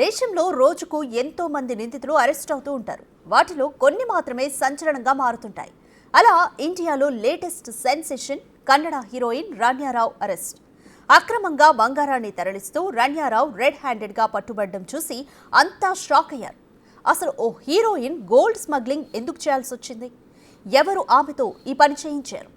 దేశంలో రోజుకు ఎంతో మంది నిందితులు అరెస్ట్ అవుతూ ఉంటారు. వాటిలో కొన్ని మాత్రమే సంచలనంగా మారుతుంటాయి. అలా ఇండియాలో latest sensation Kannada heroine Ranya Rao arrest. అక్రమంగా బంగారాన్ని తరలిస్తూ రాణ్యారావు రెడ్ హ్యాండెడ్గా పట్టుబడడం చూసి అంతా షాక్ అయ్యారు. అసలు ఓ హీరోయిన్ గోల్డ్ స్మగ్లింగ్ ఎందుకు చేయాల్సి వచ్చింది? ఎవరు ఆమెతో ఈ పని చేయించారు?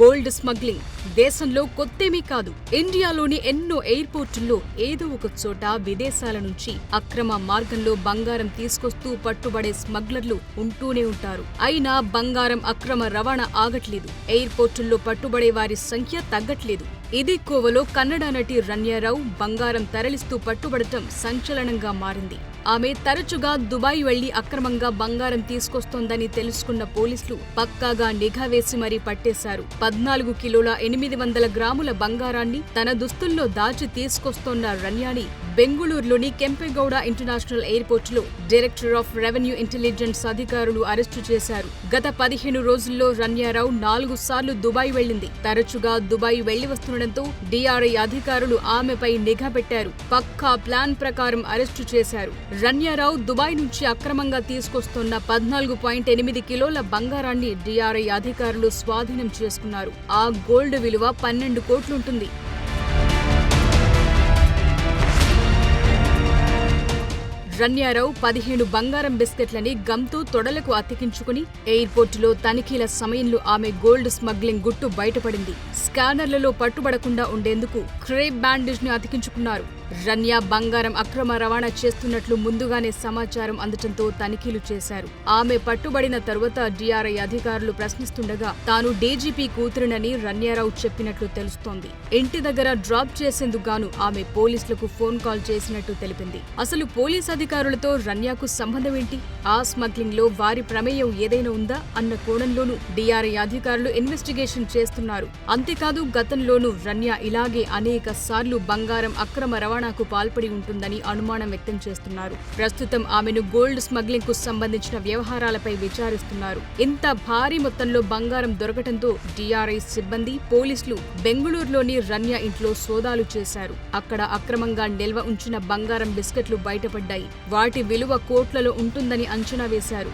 గోల్డ్ స్మగ్లింగ్ దేశంలో కొత్తేమీ కాదు. ఇండియాలోని ఎన్నో ఎయిర్పోర్టుల్లో ఏదో ఒక చోట విదేశాల నుంచి అక్రమ మార్గంలో బంగారం తీసుకొస్తూ పట్టుబడే స్మగ్లర్లు ఉంటూనే ఉంటారు. అయినా బంగారం అక్రమ రవాణా ఆగట్లేదు. ఎయిర్పోర్టుల్లో పట్టుబడే వారి సంఖ్య తగ్గట్లేదు. ఇదే కోవలో కన్నడ నటి రాణ్యారావు బంగారం తరలిస్తూ పట్టుబడటం సంచలనంగా మారింది. ఆమె తరచుగా దుబాయ్ వెళ్లి అక్రమంగా బంగారం తీసుకొస్తోందని తెలుసుకున్న పోలీసులు పక్కాగా నిఘా వేసి మరీ పట్టేశారు. 14 కిలోల 800 గ్రాముల బంగారాన్ని తన దుస్తుల్లో దాచి తీసుకొస్తోన్న రాణ్యాని బెంగుళూరులోని కెంపెగౌడ ఇంటర్నేషనల్ ఎయిర్పోర్టులో డైరెక్టర్ ఆఫ్ రెవెన్యూ ఇంటెలిజెన్స్ అధికారులు అరెస్టు చేశారు. గత 15 రోజుల్లో రాణ్యారావు 4 సార్లు దుబాయ్ వెళ్లింది. తరచుగా దుబాయ్ వెళ్లి వస్తుండటంతో డిఆర్ఐ అధికారులు ఆమెపై నిఘా పెట్టారు. పక్కా ప్లాన్ ప్రకారం అరెస్టు చేశారు. రాణ్యారావు దుబాయ్ నుంచి అక్రమంగా తీసుకొస్తున్న 14.8 కిలోల బంగారాన్ని డిఆర్ఐ అధికారులు స్వాధీనం చేసుకున్నారు. ఆ గోల్డ్ విలువ 12 కోట్లుంటుంది. రాణ్యారావు 15 బంగారం బిస్కెట్లని గమ్తో తొడలకు అతికించుకుని ఎయిర్పోర్టులో తనిఖీల సమయంలో ఆమె గోల్డ్ స్మగ్లింగ్ గుట్టు బయటపడింది. స్కానర్లలో పట్టుబడకుండా ఉండేందుకు క్రేప్ బ్యాండేజ్ ని అతికించుకున్నారు. రాణ్యా బంగారం అక్రమ రవాణా చేస్తున్నట్లు ముందుగానే సమాచారం అందటంతో తనిఖీలు చేశారు. ఆమె పట్టుబడిన తరువాత డిఆర్ఐ అధికారులు ప్రశ్నిస్తుండగా తాను డీజీపీ కూతురునని రాణ్యారావు చెప్పినట్లు తెలుస్తోంది. ఇంటి దగ్గర డ్రాప్ చేసేందుకు గాను ఆమె పోలీసులకు ఫోన్ కాల్ చేసినట్టు తెలిపింది. అసలు పోలీస్ అధికారులతో రాణ్యాకు సంబంధం ఏంటి? ఆ స్మగ్లింగ్ లో వారి ప్రమేయం ఏదైనా ఉందా అన్న కోణంలోనూ డిఆర్ఐ అధికారులు ఇన్వెస్టిగేషన్ చేస్తున్నారు. అంతేకాదు గతంలోనూ రాణ్యా ఇలాగే అనేక సార్లు బంగారం అక్రమ రవాణాకు పాల్పడి ఉంటుందని అనుమానం వ్యక్తం చేస్తున్నారు. ప్రస్తుతం ఆమెను గోల్డ్ స్మగ్లింగ్ కు సంబంధించిన వ్యవహారాలపై విచారిస్తున్నారు. ఇంత భారీ మొత్తంలో బంగారం దొరకటంతో డిఆర్ఐ సిబ్బంది పోలీసులు బెంగుళూరులోని రాణ్యా ఇంట్లో సోదాలు చేశారు. అక్కడ అక్రమంగా నిల్వ ఉంచిన బంగారం బిస్కెట్లు బయటపడ్డాయి. వాటి విలువ కోట్లలో ఉంటుందని అంచనా వేశారు.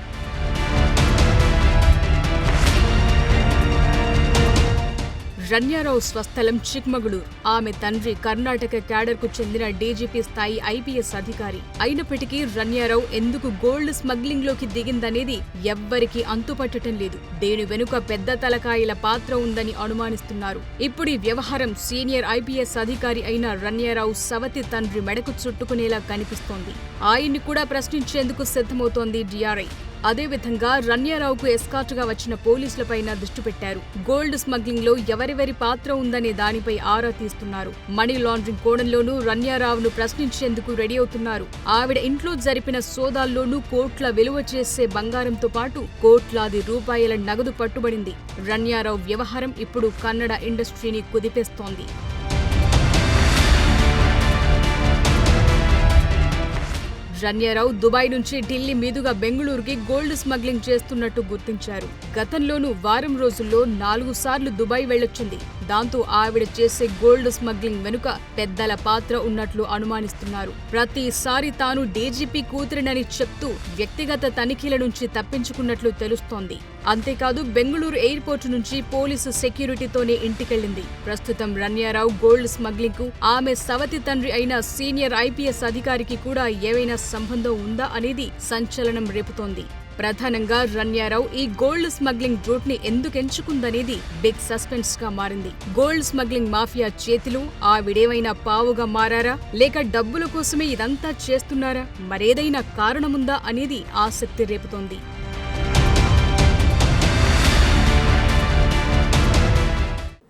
రాణ్యారావు స్వస్థలం చిక్మగళూరు. ఆమె తండ్రి కర్ణాటక క్యాడర్కు చెందిన డీజీపీ స్థాయి ఐపీఎస్ అధికారి. అయినప్పటికీ రాణ్యారావు ఎందుకు గోల్డ్ స్మగ్లింగ్ లోకి దిగిందనేది ఎవ్వరికీ అంతుపట్టడం లేదు. దేని వెనుక పెద్ద తలకాయల పాత్ర ఉందని అనుమానిస్తున్నారు. ఇప్పుడు ఈ వ్యవహారం సీనియర్ ఐపీఎస్ అధికారి అయిన రాణ్యారావు సవతి తండ్రి మెడకు చుట్టుకునేలా కనిపిస్తోంది. ఆయన్ని కూడా ప్రశ్నించేందుకు సిద్ధమవుతోంది డిఆర్ఐ. అదేవిధంగా రాణ్యారావుకు ఎస్కార్ట్గా వచ్చిన పోలీసులపైన దృష్టి పెట్టారు. గోల్డ్ స్మగ్లింగ్ లో ఎవరెవరి పాత్ర ఉందనే దానిపై ఆరా తీస్తున్నారు. మనీ లాండరింగ్ కోణంలోనూ రాణ్యారావును ప్రశ్నించేందుకు రెడీ అవుతున్నారు. ఆవిడ ఇంట్లో జరిపిన సోదాల్లోనూ కోట్ల విలువ చేసే బంగారంతో పాటు కోట్లాది రూపాయల నగదు పట్టుబడింది. రాణ్యారావు వ్యవహారం ఇప్పుడు కన్నడ ఇండస్ట్రీని కుదిపేస్తోంది. రాణ్యారావు దుబాయ్ నుంచి ఢిల్లీ మీదుగా బెంగుళూరుకి గోల్డ్ స్మగ్లింగ్ చేస్తున్నట్టు గుర్తించారు. గతంలోనూ వారం రోజుల్లో 4 సార్లు దుబాయ్ వెళ్లొచ్చింది. దాంతో ఆవిడ చేసే గోల్డ్ స్మగ్లింగ్ వెనుక పెద్దల పాత్ర ఉన్నట్లు అనుమానిస్తున్నారు. ప్రతిసారి తాను డీజీపీ కూతురినని చెప్తూ వ్యక్తిగత తనిఖీల నుంచి తప్పించుకున్నట్లు తెలుస్తోంది. అంతేకాదు బెంగుళూరు ఎయిర్పోర్టు నుంచి పోలీసు సెక్యూరిటీతోనే ఇంటికెళ్లింది. ప్రస్తుతం రాణ్యారావు గోల్డ్ స్మగ్లింగ్ కు ఆమె సవతి తండ్రి అయిన సీనియర్ ఐపీఎస్ అధికారికి కూడా ఏవైనా సంబంధం ఉందా అనేది సంచలనం రేపుతోంది. ప్రధానంగా రాణ్యారావు ఈ గోల్డ్ స్మగ్లింగ్ రూట్ ని ఎందుకు ఎంచుకుందనేది బిగ్ సస్పెన్స్ గా మారింది. గోల్డ్ స్మగ్లింగ్ మాఫియా చేతిలో ఆవిడేమైనా పావుగా మారారా, లేక డబ్బుల కోసమే ఇదంతా చేస్తున్నారా, మరేదైనా కారణముందా అనేది ఆసక్తి రేపుతోంది.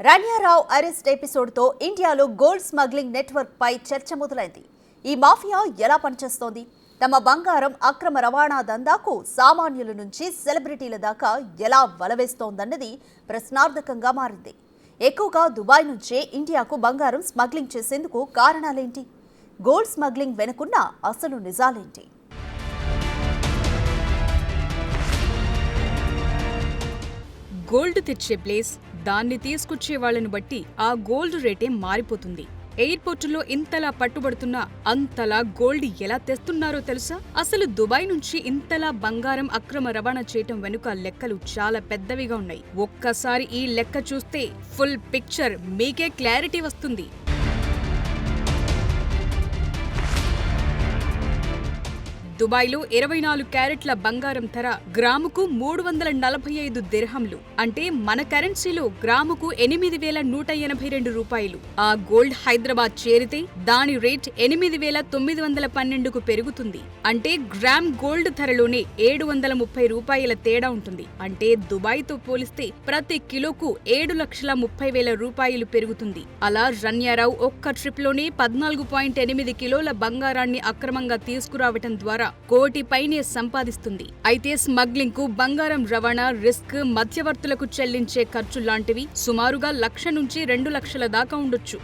రాణ్యారావు అరెస్ట్ ఎపిసోడ్తో ఇండియాలో గోల్డ్ స్మగ్లింగ్ నెట్వర్క్ పై చర్చ మొదలైంది. ఈ మాఫియా ఎలా పనిచేస్తోంది? తమ బంగారం అక్రమ రవాణా దందాకు సామాన్యుల నుంచి సెలబ్రిటీల దాకా ఎలా వలవేస్తోందన్నది ప్రశ్నార్థకంగా మారింది. ఎక్కువగా దుబాయ్ నుంచే ఇండియాకు బంగారం స్మగ్లింగ్ చేసేందుకు కారణాలేంటి? గోల్డ్ స్మగ్లింగ్ వెనుకున్న అసలు నిజాలేంటి? గోల్డ్ తెచ్చే ప్లేస్ దాన్ని తీసుకొచ్చే వాళ్ళని బట్టి ఆ గోల్డ్ రేటే మారిపోతుంది. ఎయిర్పోర్టులో ఇంతలా పట్టుబడుతున్నా అంతలా గోల్డ్ ఎలా తెస్తున్నారో తెలుసా? అసలు దుబాయ్ నుంచి ఇంతలా బంగారం అక్రమ రవాణా చేయటం వెనుక లెక్కలు చాలా పెద్దవిగా ఉన్నాయి. ఒక్కసారి ఈ లెక్క చూస్తే ఫుల్ పిక్చర్ మీకే క్లారిటీ వస్తుంది. దుబాయ్లో 24 క్యారెట్ల బంగారం ధర గ్రాముకు 345 దిర్హంలు, అంటే మన కరెన్సీలో గ్రాముకు 8,182 రూపాయలు. ఆ గోల్డ్ హైదరాబాద్ చేరితే దాని రేట్ 8,912కు పెరుగుతుంది. అంటే గ్రామ్ గోల్డ్ ధరలోనే 730 రూపాయల తేడా ఉంటుంది. అంటే దుబాయ్తో పోలిస్తే ప్రతి కిలోకు 7,30,000 రూపాయలు పెరుగుతుంది. అలా రన్యారావు ఒక్క ట్రిప్లోనే 14.8 కిలోల బంగారాన్ని అక్రమంగా తీసుకురావటం ద్వారా కోటి పైనే సంపాదిస్తుంది. అయితే స్మగ్లింగ్ కు బంగారం రవాణా, రిస్క్, మధ్యవర్తులకు చెల్లించే ఖర్చు లాంటివి సుమారుగా 1,00,000 నుంచి 2,00,000 దాకా ఉండొచ్చు.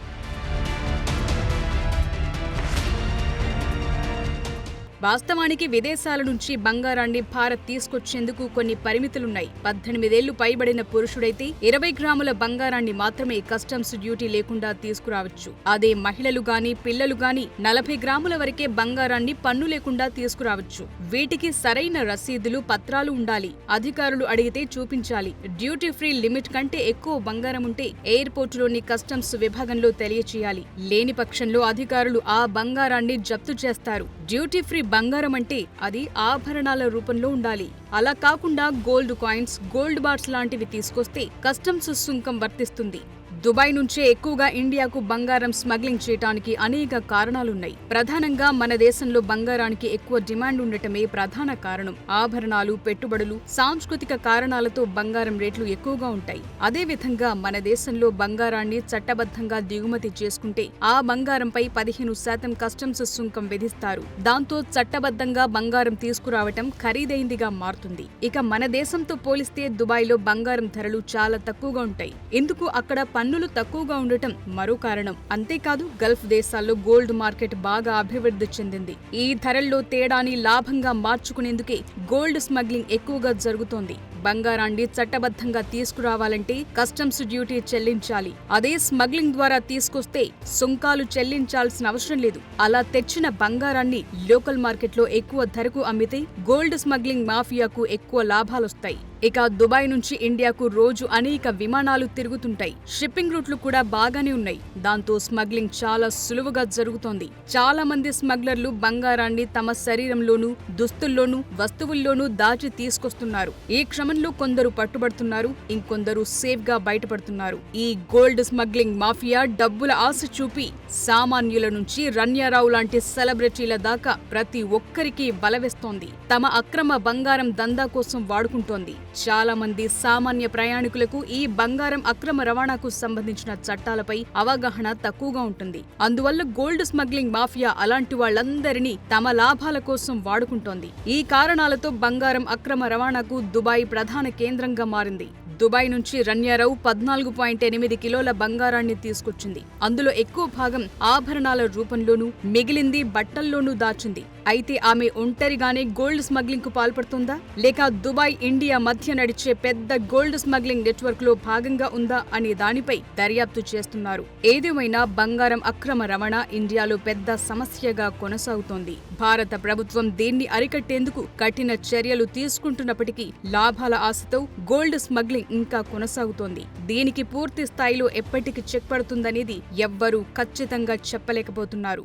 వాస్తవానికి విదేశాల నుంచి బంగారాన్ని భారత్ తీసుకొచ్చేందుకు కొన్ని పరిమితులున్నాయి. 18 ఏళ్లు పైబడిన పురుషుడైతే 20 గ్రాముల బంగారాన్ని మాత్రమే కస్టమ్స్ డ్యూటీ లేకుండా తీసుకురావచ్చు. అదే మహిళలు గాని, పిల్లలు గాని 40 గ్రాముల వరకే బంగారాన్ని పన్ను లేకుండా తీసుకురావచ్చు. వీటికి సరైన రసీదులు, పత్రాలు ఉండాలి. అధికారులు అడిగితే చూపించాలి. డ్యూటీ ఫ్రీ లిమిట్ కంటే ఎక్కువ బంగారం ఉంటే ఎయిర్పోర్టులోని కస్టమ్స్ విభాగంలో తెలియచేయాలి. లేని పక్షంలో అధికారులు ఆ బంగారాన్ని జప్తు చేస్తారు. డ్యూటీ ఫ్రీ బంగారం అంటే అది ఆభరణాల రూపంలో ఉండాలి. అలా కాకుండా గోల్డ్ కాయిన్స్, గోల్డ్ బార్స్ లాంటివి తీసుకొస్తే కస్టమ్స్ సుంకం వర్తిస్తుంది. దుబాయ్ నుంచే ఎక్కువగా ఇండియాకు బంగారం స్మగ్లింగ్ చేయడానికి అనేక కారణాలున్నాయి. ప్రధానంగా మన దేశంలో బంగారానికి ఎక్కువ డిమాండ్ ఉండటమే ప్రధాన కారణం. ఆభరణాలు, పెట్టుబడులు, సాంస్కృతిక కారణాలతో బంగారం రేట్లు ఎక్కువగా ఉంటాయి. అదేవిధంగా మన దేశంలో బంగారాన్ని చట్టబద్ధంగా దిగుమతి చేసుకుంటే ఆ బంగారంపై 15% కస్టమ్స్ సుంకం విధిస్తారు. దాంతో చట్టబద్ధంగా బంగారం తీసుకురావటం ఖరీదైందిగా మారుతుంది. ఇక మన దేశంతో పోలిస్తే దుబాయ్లో బంగారం ధరలు చాలా తక్కువగా ఉంటాయి. ఇందుకు అక్కడ పన్నులు తక్కువగా ఉండటం మరో కారణం. అంతేకాదు గల్ఫ్ దేశాల్లో గోల్డ్ మార్కెట్ బాగా అభివృద్ధి చెందింది. ఈ ధరల్లో తేడాని లాభంగా మార్చుకునేందుకే గోల్డ్ స్మగ్లింగ్ ఎక్కువగా జరుగుతోంది. బంగారాన్ని చట్టబద్ధంగా తీసుకురావాలంటే కస్టమ్స్ డ్యూటీ చెల్లించాలి. అదే స్మగ్లింగ్ ద్వారా తీసుకొస్తే సుంకాలు చెల్లించాల్సిన అవసరం లేదు. అలా తెచ్చిన బంగారాన్ని లోకల్ మార్కెట్లో ఎక్కువ ధరకు అమ్మితే గోల్డ్ స్మగ్లింగ్ మాఫియాకు ఎక్కువ లాభాలొస్తాయి. ఇక దుబాయ్ నుంచి ఇండియాకు రోజు అనేక విమానాలు తిరుగుతుంటాయి. షిప్పింగ్ రూట్లు కూడా బాగానే ఉన్నాయి. దాంతో స్మగ్లింగ్ చాలా సులువుగా జరుగుతోంది. చాలా మంది స్మగ్లర్లు బంగారాన్ని తమ శరీరంలోనూ, దుస్తుల్లోనూ, వస్తువుల్లోనూ దాచి తీసుకొస్తున్నారు. ఈ క్రమంలో కొందరు పట్టుబడుతున్నారు, ఇంకొందరు సేఫ్ గా బయటపడుతున్నారు. ఈ గోల్డ్ స్మగ్లింగ్ మాఫియా డబ్బుల ఆశ చూపి సామాన్యుల నుంచి రన్యారావు లాంటి సెలబ్రిటీల దాకా ప్రతి ఒక్కరికి బలవేస్తోంది. తమ అక్రమ బంగారం దందా కోసం వాడుకుంటోంది. చాలా మంది సామాన్య ప్రయాణికులకు ఈ బంగారం అక్రమ రవాణాకు సంబంధించిన చట్టాలపై అవగాహన తక్కువగా ఉంటుంది. అందువల్ల గోల్డ్ స్మగ్లింగ్ మాఫియా అలాంటి వాళ్లందరినీ తమ లాభాల కోసం వాడుకుంటోంది. ఈ కారణాలతో బంగారం అక్రమ రవాణాకు దుబాయ్ ప్రధాన కేంద్రంగా మారింది. దుబాయ్ నుంచి రన్యారావు 14.8 కిలోల బంగారాన్ని తీసుకొచ్చింది. అందులో ఎక్కువ భాగం ఆభరణాల రూపంలోనూ, మిగిలింది బట్టల్లోనూ దాచింది. అయితే ఆమె ఒంటరిగానే గోల్డ్ స్మగ్లింగ్ కు పాల్పడుతుందా, లేక దుబాయ్, ఇండియా మధ్య నడిచే పెద్ద గోల్డ్ స్మగ్లింగ్ నెట్వర్క్ లో భాగంగా ఉందా అనే దానిపై దర్యాప్తు చేస్తున్నారు. ఏదేమైనా బంగారం అక్రమ రవాణా ఇండియాలో పెద్ద సమస్యగా కొనసాగుతోంది. భారత ప్రభుత్వం దీన్ని అరికట్టేందుకు కఠిన చర్యలు తీసుకుంటున్నప్పటికీ లాభాల ఆశతో గోల్డ్ స్మగ్లింగ్ ఇంకా కొనసాగుతోంది. దీనికి పూర్తి స్థాయిలో ఎప్పటికి చెక్ పడుతుందనేది ఎవ్వరూ ఖచ్చితంగా చెప్పలేకపోతున్నారు.